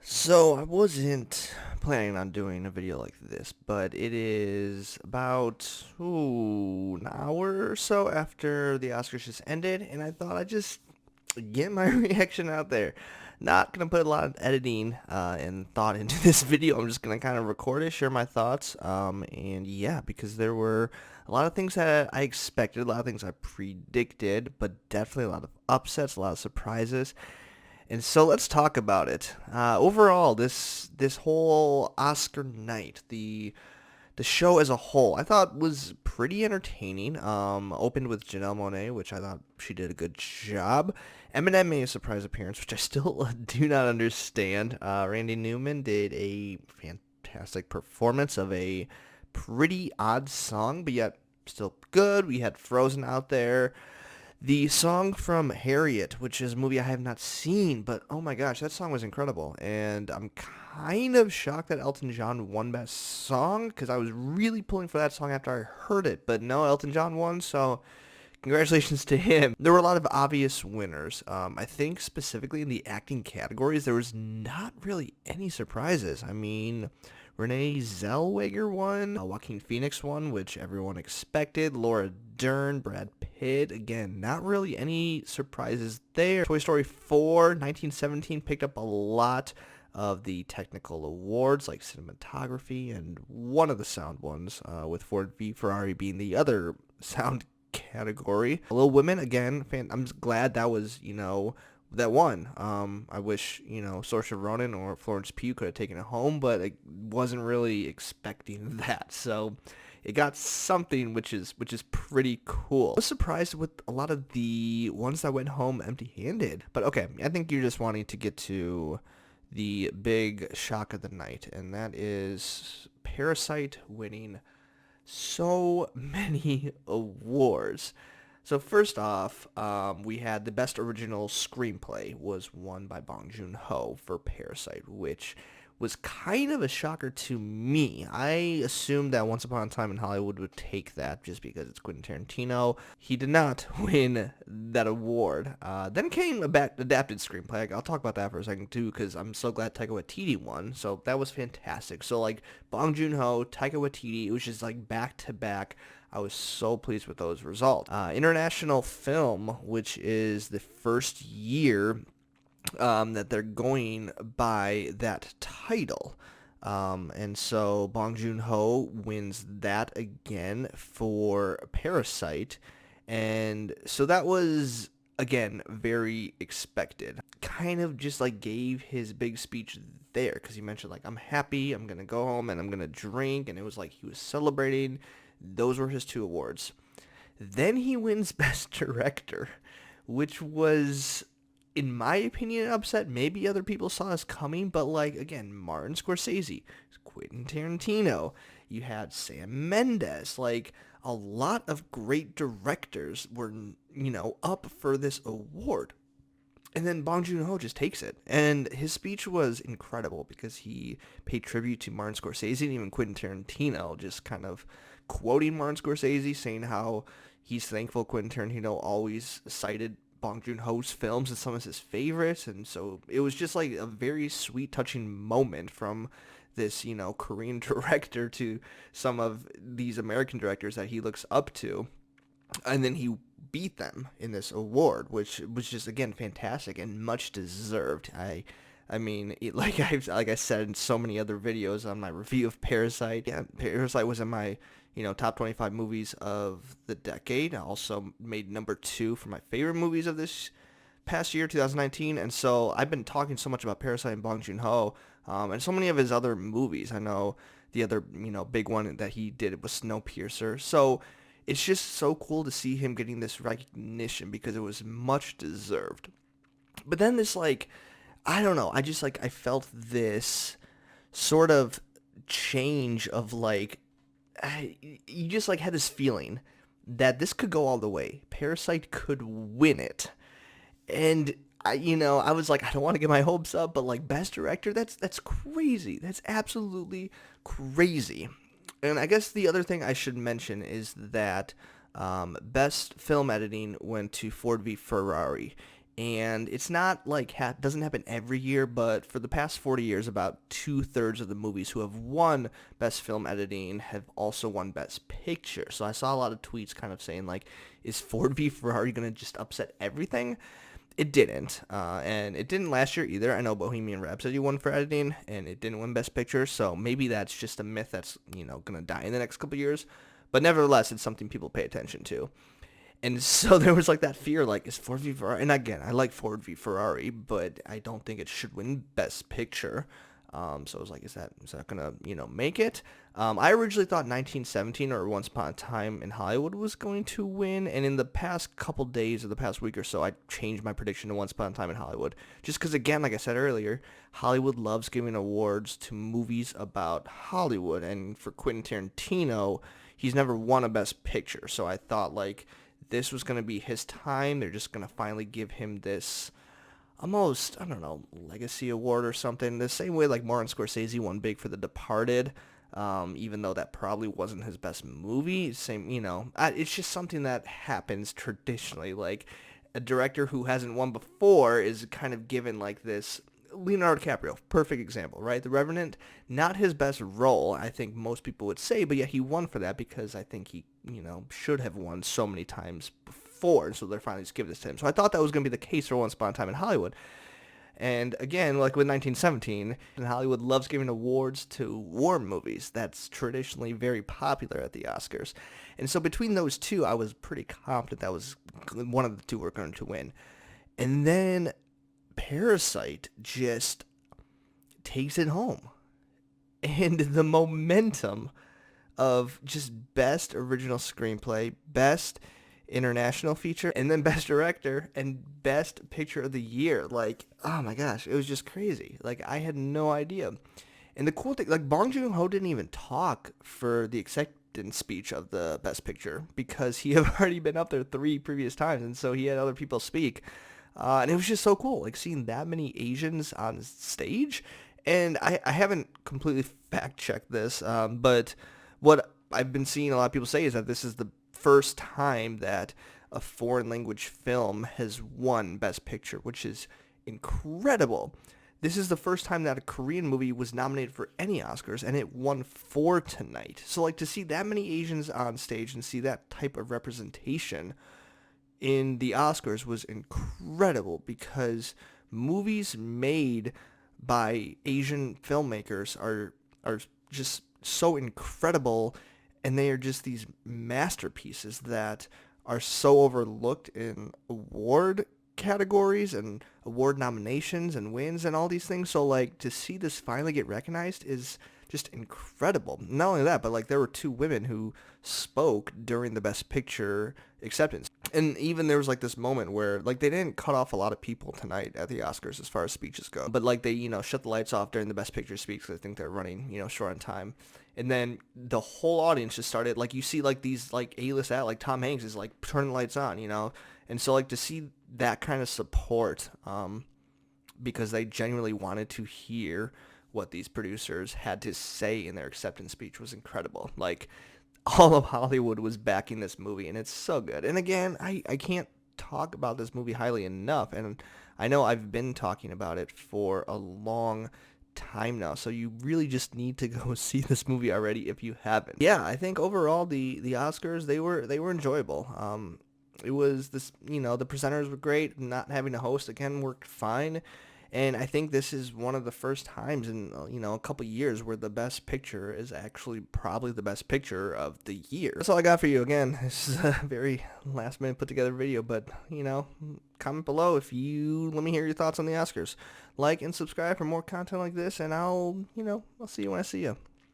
So I wasn't planning on doing a video like this, but it is about an hour or so after the Oscars just ended, and I thought I'd just get my reaction out there. Not gonna put a lot of editing and thought into this video. I'm just gonna kind of record it, share my thoughts, and yeah, because there were a lot of things that I expected, a lot of things I predicted, but definitely a lot of upsets, a lot of surprises. And so let's talk about it. Overall, this whole Oscar night, the show as a whole, I thought was pretty entertaining. Opened with Janelle Monáe, which I thought she did a good job. Eminem made a surprise appearance, which I still do not understand. Randy Newman did a fantastic performance of a pretty odd song, but yet still good. We had Frozen out there. The song from Harriet, which is a movie I have not seen, but oh my gosh, that song was incredible. And I'm kind of shocked that Elton John won Best Song, because I was really pulling for that song after I heard it. But no, Elton John won, so congratulations to him. There were a lot of obvious winners. I think specifically in the acting categories, there was not really any surprises. I mean, Renee Zellweger won, Joaquin Phoenix won, which everyone expected, Laura Dern, Brad Pitt, again, not really any surprises there. Toy Story 4, 1917 picked up a lot of the technical awards like cinematography and one of the sound ones, with Ford v Ferrari being the other sound category. Little Women, again, I'm just glad that was, that won. I wish, Saoirse Ronan or Florence Pugh could have taken it home, but I wasn't really expecting that. So it got something which is pretty cool. I was surprised with a lot of the ones that went home empty-handed. But okay, I think you're just wanting to get to the big shock of the night, and that is Parasite winning so many awards. So first off, we had the best original screenplay was won by Bong Joon-ho for Parasite, which was kind of a shocker to me. I assumed that Once Upon a Time in Hollywood would take that just because it's Quentin Tarantino. He did not win that award. Then came adapted screenplay. I'll talk about that for a second too, because I'm so glad Taika Waititi won. So that was fantastic. So like Bong Joon-ho, Taika Waititi, it was just like back to back. I was so pleased with those results. International film, which is the first year that they're going by that title. And so Bong Joon-ho wins that again for Parasite. And so that was, again, very expected. Kind of just like gave his big speech there because he mentioned like, I'm happy, I'm going to go home and I'm going to drink. And it was like he was celebrating. Those were his two awards. Then he wins Best Director, which was, in my opinion, an upset. Maybe other people saw us coming, but like, again, Martin Scorsese, Quentin Tarantino, you had Sam Mendes, like a lot of great directors were, up for this award. And then Bong Joon-ho just takes it. And his speech was incredible because he paid tribute to Martin Scorsese and even Quentin Tarantino, just kind of quoting Martin Scorsese, saying how he's thankful Quentin Tarantino always cited Bong Joon-ho's films as some of his favorites. And so it was just like a very sweet, touching moment from this, Korean director to some of these American directors that he looks up to. And then he beat them in this award, which was just, again, fantastic and much deserved. I mean, like I said in so many other videos on my review of Parasite. Yeah, Parasite was in my top 25 movies of the decade. I also made number 2 for my favorite movies of this past year, 2019. And so I've been talking so much about Parasite and Bong Joon-ho, and so many of his other movies. I know the other big one that he did was Snowpiercer. So it's just so cool to see him getting this recognition because it was much deserved. But then this, like, I don't know, I just, like, I felt this sort of change of, like, you just, like, had this feeling that this could go all the way. Parasite could win it. And I was like, I don't want to get my hopes up, but, like, Best Director, that's crazy. That's absolutely crazy. And I guess the other thing I should mention is that Best Film Editing went to Ford v Ferrari. And it's not like doesn't happen every year, but for the past 40 years, about 2/3 of the movies who have won Best Film Editing have also won Best Picture. So I saw a lot of tweets kind of saying like, is Ford v Ferrari gonna just upset everything? It didn't, and it didn't last year either. I know Bohemian Rhapsody won for editing, and it didn't win Best Picture. So maybe that's just a myth that's gonna die in the next couple years. But nevertheless, it's something people pay attention to. And so there was like that fear, like, is Ford v Ferrari? And again, I like Ford v Ferrari, but I don't think it should win Best Picture. So I was like, is that gonna make it? I originally thought 1917 or Once Upon a Time in Hollywood was going to win, and in the past couple days or the past week or so, I changed my prediction to Once Upon a Time in Hollywood, just because again, like I said earlier, Hollywood loves giving awards to movies about Hollywood, and for Quentin Tarantino, he's never won a Best Picture, so I thought like this was going to be his time. They're just going to finally give him this almost, I don't know, legacy award or something. The same way like Martin Scorsese won big for The Departed, even though that probably wasn't his best movie. Same, it's just something that happens traditionally. Like a director who hasn't won before is kind of given like this. Leonardo DiCaprio, perfect example, right? The Revenant, not his best role, I think most people would say, but yet he won for that because I think he, should have won so many times before, and so they're finally just giving this to him. So I thought that was going to be the case for Once Upon a Time in Hollywood. And again, like with 1917, and Hollywood loves giving awards to war movies. That's traditionally very popular at the Oscars. And so between those two, I was pretty confident that was one of the two were going to win. And then Parasite just takes it home. And the momentum of just best original screenplay, best international feature, and then best director and best picture of the year. Like, oh my gosh, it was just crazy. Like, I had no idea. And the cool thing, like, Bong Joon-ho didn't even talk for the acceptance speech of the best picture because he had already been up there 3 previous times, and so he had other people speak. And it was just so cool, like seeing that many Asians on stage. And I haven't completely fact-checked this, but what I've been seeing a lot of people say is that this is the first time that a foreign language film has won Best Picture, which is incredible. This is the first time that a Korean movie was nominated for any Oscars, and it won 4 tonight. So, like, to see that many Asians on stage and see that type of representation in the Oscars was incredible because movies made by Asian filmmakers are just so incredible, and they are just these masterpieces that are so overlooked in award categories and award nominations and wins and all these things. So like to see this finally get recognized is just incredible. Not only that, but like there were 2 women who spoke during the Best Picture acceptance. And even there was like this moment where like they didn't cut off a lot of people tonight at the Oscars as far as speeches go. But like they, shut the lights off during the Best Picture speech because I think they're running, short on time. And then the whole audience just started, like you see like these like A-list like Tom Hanks is like turning the lights on, And so like to see that kind of support because they genuinely wanted to hear what these producers had to say in their acceptance speech was incredible. Like all of Hollywood was backing this movie, and it's so good. And again, I can't talk about this movie highly enough, and I know I've been talking about it for a long time now, so you really just need to go see this movie already if you haven't. Yeah, I think overall the Oscars, they were enjoyable. It was this, the presenters were great. Not having a host again worked fine. And I think this is one of the first times in, a couple years where the Best Picture is actually probably the best picture of the year. That's all I got for you. Again, this is a very last minute put together video, but, comment below if let me hear your thoughts on the Oscars. Like and subscribe for more content like this, and I'll see you when I see you.